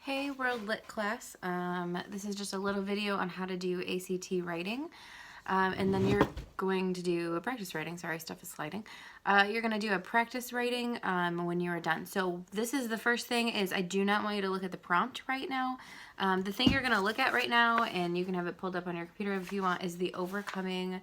Hey World Lit class, this is just a little video on how to do ACT writing, and then you're going to do a practice writing. Sorry, stuff is sliding. You're going to do a practice writing when you are done. So this is the first thing is I do not want you to look at the prompt right now. The thing you're going to look at right now, and you can have it pulled up on your computer if you want, is the overcoming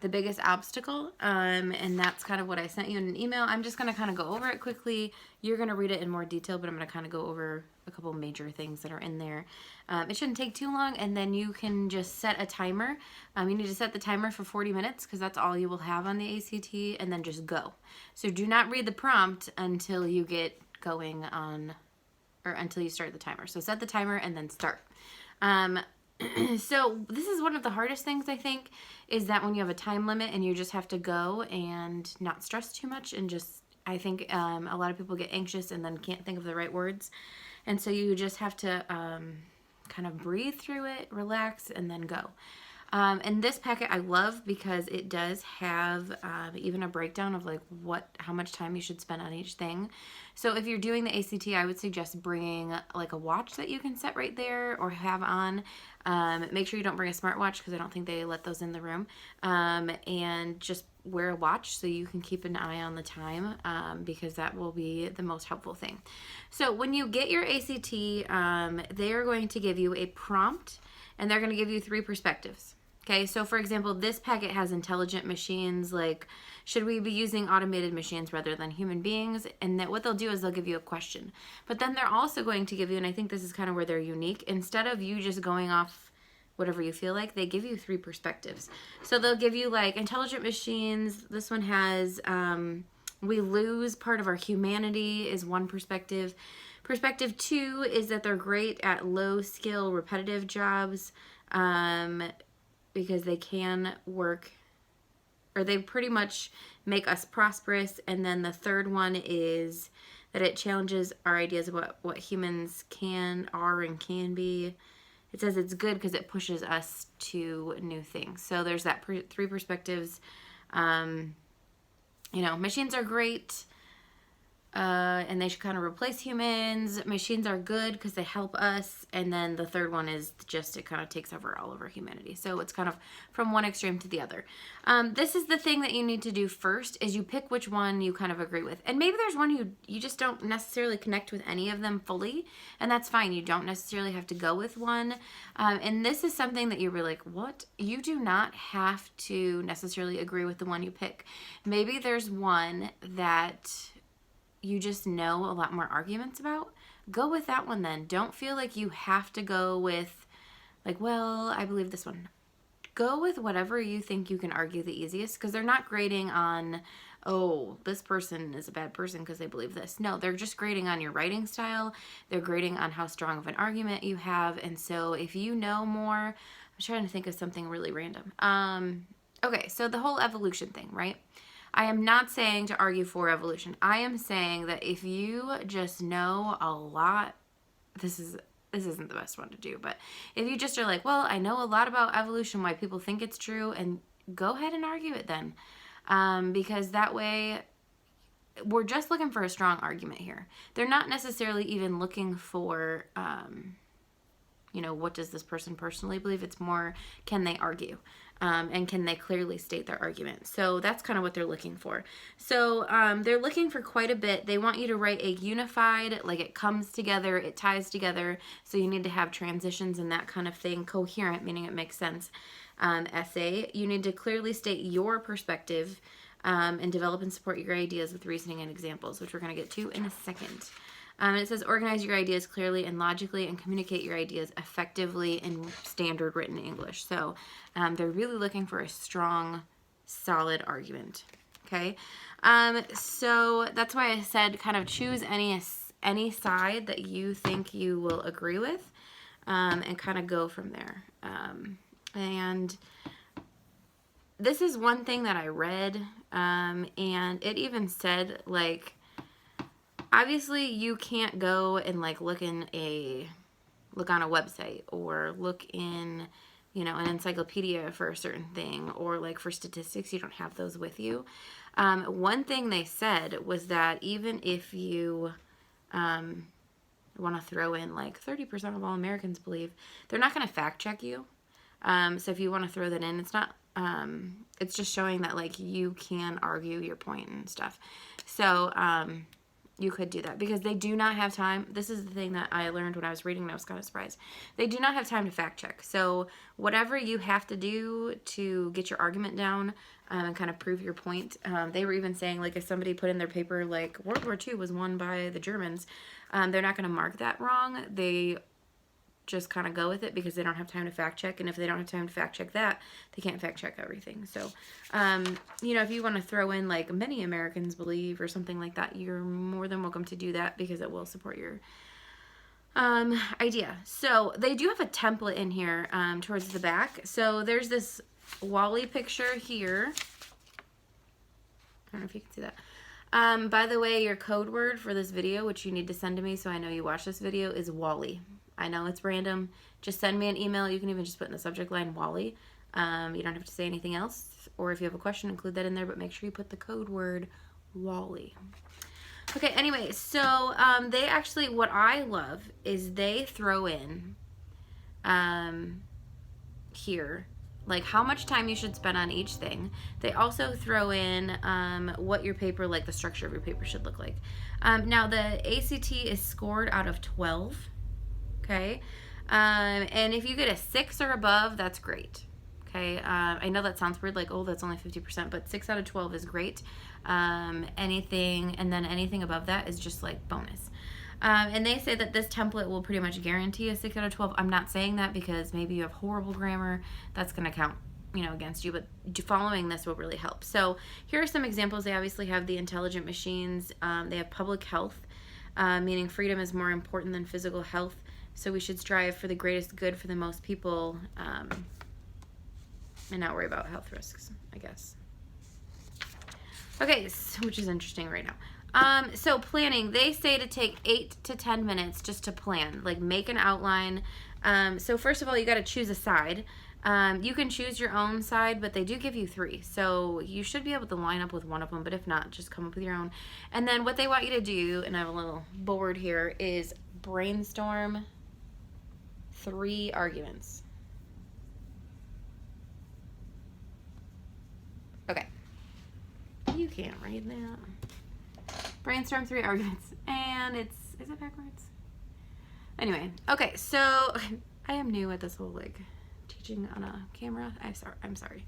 the biggest obstacle, and that's kind of what I sent you in an email. I'm just going to kind of go over it quickly. You're going to read it in more detail, but I'm going to kind of go over a couple major things that are in there. It shouldn't take too long, and then you can just set a timer. You need to set the timer for 40 minutes because that's all you will have on the ACT, and then just go. So do not read the prompt until you get going on, or until you start the timer. So set the timer and then start. So this is one of the hardest things, I think, is that when you have a time limit and you just have to go and not stress too much and just, I think a lot of people get anxious and then can't think of the right words. And so you just have to kind of breathe through it, relax, and then go. And this packet I love because it does have even a breakdown of like how much time you should spend on each thing. So if you're doing the ACT, I would suggest bringing like a watch that you can set right there or have on. Make sure you don't bring a smartwatch because I don't think they let those in the room. And just wear a watch so you can keep an eye on the time because that will be the most helpful thing. So when you get your ACT, they are going to give you a prompt and they're going to give you 3 perspectives. Okay, so for example, this packet has intelligent machines, like should we be using automated machines rather than human beings? And that what they'll do is they'll give you a question. But then they're also going to give you, and I think this is kind of where they're unique, instead of you just going off whatever you feel like, they give you 3 perspectives. So they'll give you like intelligent machines. This one has we lose part of our humanity is one perspective. Perspective 2 is that they're great at low skill repetitive jobs. Because they can work, or they pretty much make us prosperous. And then the third one is that it challenges our ideas of what humans are and can be. It says it's good because it pushes us to new things. So there's that 3 perspectives. Machines are great. And they should kind of replace humans. Machines are good because they help us. And then the third one is just it kind of takes over all of our humanity. So it's kind of from one extreme to the other. This is the thing that you need to do first is you pick which one you kind of agree with. And maybe there's one you just don't necessarily connect with any of them fully. And that's fine. You don't necessarily have to go with one. And this is something that you're like, what? You do not have to necessarily agree with the one you pick. Maybe there's one that you just know a lot more arguments about. Go with that one then. Don't feel like you have to go with like, well, I believe this one. Go with whatever you think you can argue the easiest because they're not grading on, oh, this person is a bad person because they believe this. No, they're just grading on your writing style. They're grading on how strong of an argument you have. And so if you know more, I'm trying to think of something really random. Okay, so the whole evolution thing, right? I am not saying to argue for evolution. I am saying that if you just know a lot, this isn't the best one to do, but if you just are like, well, I know a lot about evolution, why people think it's true, and go ahead and argue it then. Because that way, we're just looking for a strong argument here. They're not necessarily even looking for, what does this person personally believe? It's more, can they argue? And can they clearly state their argument? So that's kind of what they're looking for. So they're looking for quite a bit. They want you to write a unified, like it comes together, it ties together. So you need to have transitions and that kind of thing. Coherent, meaning it makes sense. Essay. You need to clearly state your perspective and develop and support your ideas with reasoning and examples, which we're going to get to in a second. It says organize your ideas clearly and logically and communicate your ideas effectively in standard written English. So they're really looking for a strong, solid argument. Okay, so that's why I said kind of choose any side that you think you will agree with and kind of go from there. And this is one thing that I read and it even said like, obviously you can't go and like look on a website or look in, an encyclopedia for a certain thing or like for statistics, you don't have those with you. One thing they said was that even if you want to throw in like 30% of all Americans believe, they're not going to fact check you. So if you want to throw that in, it's not, it's just showing that like you can argue your point and stuff. So, you could do that because they do not have time. This is the thing that I learned when I was reading and I was kind of surprised. They do not have time to fact check. So whatever you have to do to get your argument down and kind of prove your point, they were even saying like if somebody put in their paper like World War II was won by the Germans, they're not going to mark that wrong. They just kind of go with it because they don't have time to fact check. And if they don't have time to fact check that, they can't fact check everything. So, you know, if you want to throw in like many Americans believe or something like that, you're more than welcome to do that because it will support your idea. So they do have a template in here towards the back. So there's this WALL-E picture here. I don't know if you can see that. By the way, your code word for this video, which you need to send to me so I know you watch this video, is WALL-E. I know it's random. Just send me an email. You can even just put in the subject line WALL-E. You don't have to say anything else. Or if you have a question, include that in there. But make sure you put the code word WALL-E. Okay, anyway, so they actually, what I love is they throw in here, like how much time you should spend on each thing. They also throw in what your paper, like the structure of your paper should look like. Now, the ACT is scored out of 12. Okay, and if you get a 6 or above, that's great. Okay, I know that sounds weird, like, oh, that's only 50%, but 6 out of 12 is great. Anything, and then anything above that is just like bonus. And they say that this template will pretty much guarantee a 6 out of 12. I'm not saying that because maybe you have horrible grammar. That's going to count, you know, against you, but following this will really help. So here are some examples. They obviously have the intelligent machines. They have public health, meaning freedom is more important than physical health. So we should strive for the greatest good for the most people and not worry about health risks, I guess. Okay, so, which is interesting right now. So planning, they say to take 8 to 10 minutes just to plan, like make an outline. So first of all, you got to choose a side. You can choose your own side, but they do give you 3. So you should be able to line up with one of them, but if not, just come up with your own. And then what they want you to do, and I have a little board here, is brainstorm 3 arguments. Okay. You can't read that. Brainstorm 3 arguments. And is it backwards? Anyway, okay, so I am new at this whole like teaching on a camera. I'm sorry.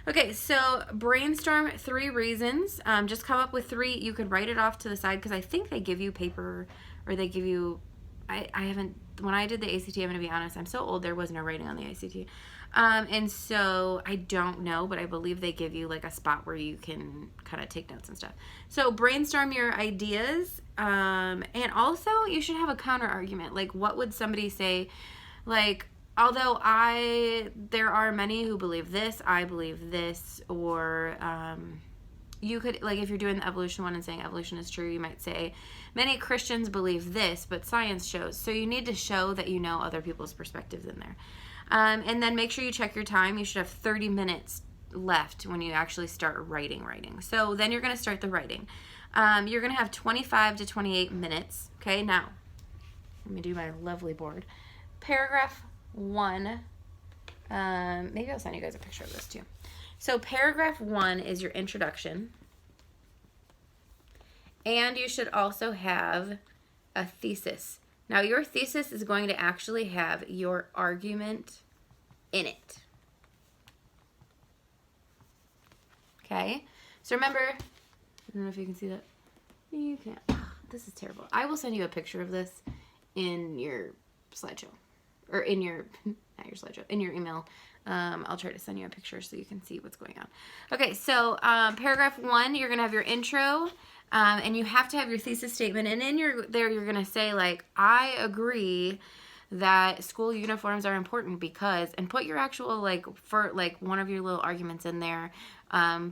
Okay, so brainstorm 3 reasons. Just come up with 3. You could write it off to the side because I think they give you paper or they give you, I haven't, when I did the ACT, I'm going to be honest, I'm so old, there was no writing on the ACT. And so I don't know, but I believe they give you like a spot where you can kind of take notes and stuff. So brainstorm your ideas. And also you should have a counter argument. Like what would somebody say? Like, although there are many who believe this, I believe this, or, you could, like if you're doing the evolution one and saying evolution is true, you might say many Christians believe this, but science shows. So you need to show that you know other people's perspectives in there. And then make sure you check your time. You should have 30 minutes left when you actually start writing. So then you're going to start the writing. You're going to have 25 to 28 minutes. Okay, now let me do my lovely board. Paragraph 1. Maybe I'll send you guys a picture of this too. So paragraph 1 is your introduction. And you should also have a thesis. Now your thesis is going to actually have your argument in it. Okay? So remember, I don't know if you can see that. You can't. Oh, this is terrible. I will send you a picture of this in your slideshow. Or in your, not your slideshow, in your email. I'll try to send you a picture so you can see what's going on. Okay, so paragraph 1, you're going to have your intro, and you have to have your thesis statement. And in you're going to say, like, I agree that school uniforms are important because, and put your actual, like, for, like, one of your little arguments in there.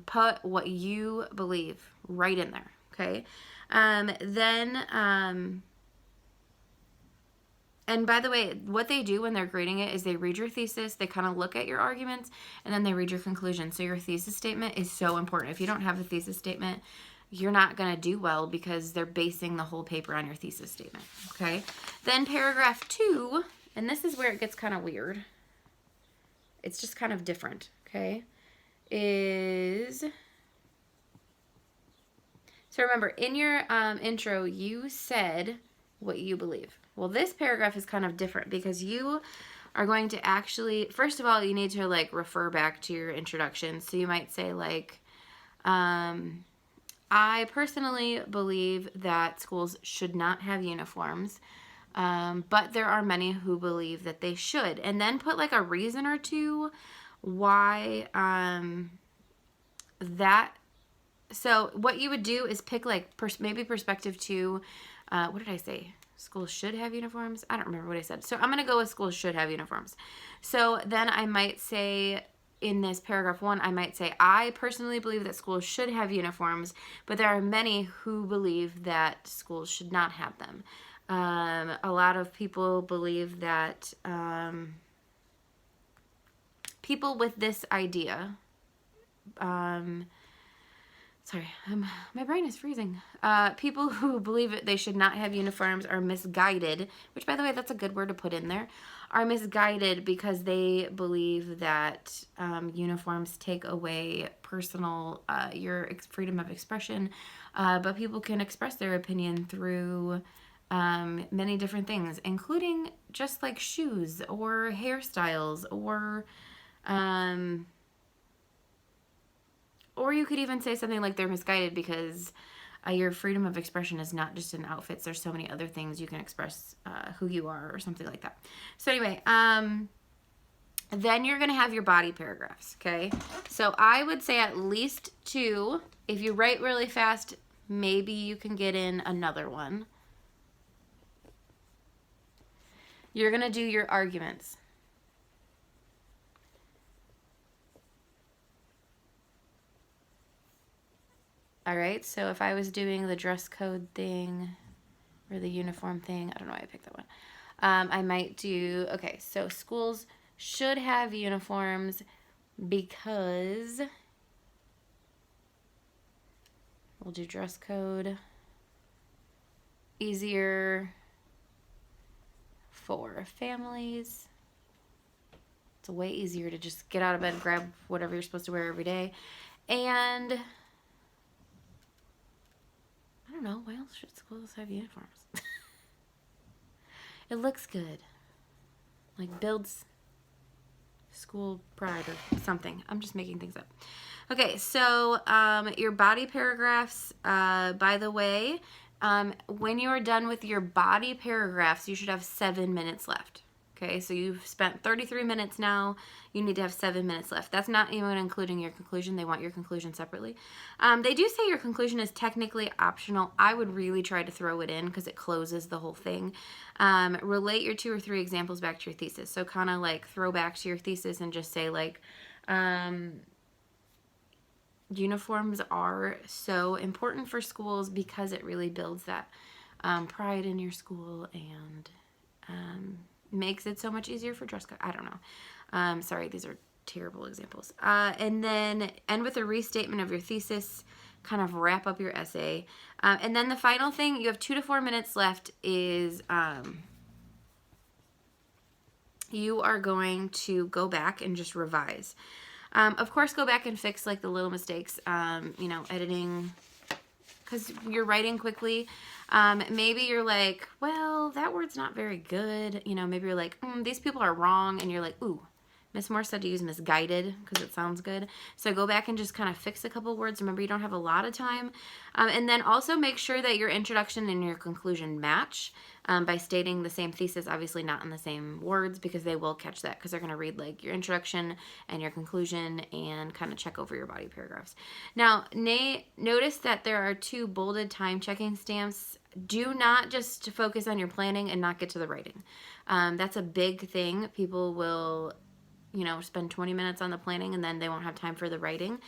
Put what you believe right in there, okay? And by the way, what they do when they're grading it is they read your thesis, they kind of look at your arguments, and then they read your conclusion. So your thesis statement is so important. If you don't have a thesis statement, you're not going to do well because they're basing the whole paper on your thesis statement, okay? Then paragraph 2, and this is where it gets kind of weird. It's just kind of different, okay? So remember, in your intro, you said what you believe. Well, this paragraph is kind of different because you are going to actually, first of all, you need to like refer back to your introduction. So you might say like, I personally believe that schools should not have uniforms, but there are many who believe that they should. And then put like a reason or two why that. So what you would do is pick like maybe perspective 2. What did I say? Schools should have uniforms? I don't remember what I said. So I'm going to go with schools should have uniforms. So then I might say in this paragraph 1, I might say, I personally believe that schools should have uniforms, but there are many who believe that schools should not have them. A lot of people believe that people with this idea, sorry, my brain is freezing. People who believe they should not have uniforms are misguided, which, by the way, that's a good word to put in there, are misguided because they believe that uniforms take away your freedom of expression, but people can express their opinion through many different things, including just like shoes or hairstyles or you could even say something like they're misguided because your freedom of expression is not just in outfits. There's so many other things you can express who you are or something like that. So anyway, then you're going to have your body paragraphs, okay? So I would say at least 2. If you write really fast, maybe you can get in another one. You're going to do your arguments. All right, so if I was doing the dress code thing or the uniform thing, I don't know why I picked that one. I might do, okay, so schools should have uniforms because we'll do dress code. Easier for families. It's way easier to just get out of bed and grab whatever you're supposed to wear every day. And I don't know, why else should schools have uniforms? It looks good. Like builds school pride or something. I'm just making things up. Okay, so your body paragraphs, by the way, when you are done with your body paragraphs, you should have 7 minutes left. Okay, so you've spent 33 minutes now. You need to have 7 minutes left. That's not even including your conclusion. They want your conclusion separately. They do say your conclusion is technically optional. I would really try to throw it in because it closes the whole thing. Relate your 2 or 3 examples back to your thesis. So kind of like throw back to your thesis and just say like, uniforms are so important for schools because it really builds that pride in your school and makes it so much easier for dress code. I don't know. Sorry, these are terrible examples. And then end with a restatement of your thesis, kind of wrap up your essay. And then the final thing, you have 2 to 4 minutes left, is you are going to go back and just revise. Of course, go back and fix like the little mistakes, you know, editing, because you're writing quickly. Maybe you're like, well, that word's not very good. You know, maybe you're like, these people are wrong. And you're like, ooh, Miss Moore said to use misguided because it sounds good. So go back and just kind of fix a couple words. Remember, you don't have a lot of time. And then also make sure that your introduction and your conclusion match by stating the same thesis, obviously not in the same words because they will catch that because they're going to read like your introduction and your conclusion and kind of check over your body paragraphs. Now, notice that there are 2 bolded time checking stamps. Do not just focus on your planning and not get to the writing. That's a big thing. People will, you know, spend 20 minutes on the planning and then they won't have time for the writing.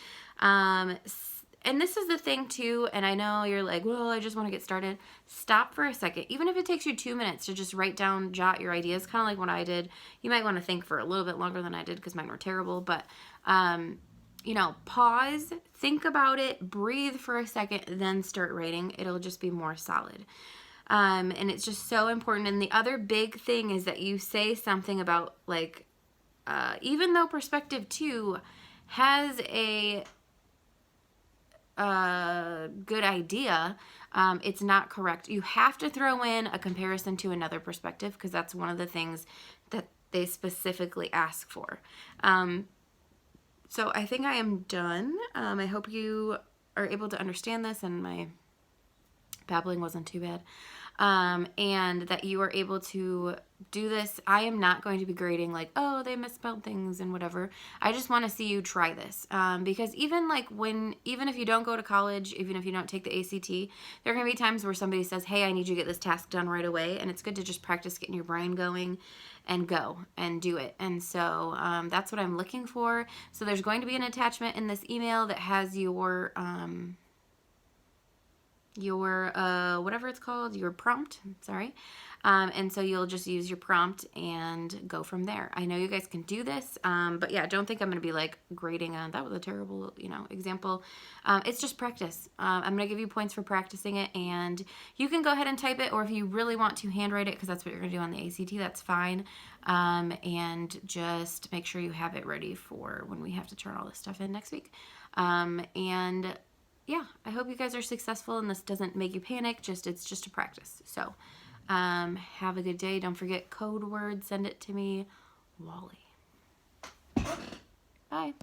And this is the thing too, and I know you're like, well, I just want to get started. Stop for a second. Even if it takes you 2 minutes to just write down, jot your ideas, kind of like what I did. You might want to think for a little bit longer than I did because mine were terrible. But, you know, pause, think about it, breathe for a second, then start writing. It'll just be more solid. And it's just so important. And the other big thing is that you say something about, like, even though perspective 2 has a good idea, it's not correct. You have to throw in a comparison to another perspective, because that's one of the things that they specifically ask for. So I think I am done. I hope you are able to understand this and my babbling wasn't too bad. And that you are able to do this. I am not going to be grading like, oh, they misspelled things and whatever. I just want to see you try this. Because even if you don't go to college, even if you don't take the ACT, there are going to be times where somebody says, hey, I need you to get this task done right away. And it's good to just practice getting your brain going and go and do it. And so that's what I'm looking for. So there's going to be an attachment in this email that has your whatever it's called, your prompt, sorry. And so you'll just use your prompt and go from there. I know you guys can do this, but yeah, don't think I'm going to be like grading on, that was a terrible, example. It's just practice. I'm going to give you points for practicing it, and you can go ahead and type it, or if you really want to handwrite it, because that's what you're going to do on the ACT, that's fine. And just make sure you have it ready for when we have to turn all this stuff in next week. And yeah, I hope you guys are successful and this doesn't make you panic. It's just a practice. So have a good day. Don't forget code word. Send it to me, Wally. Bye.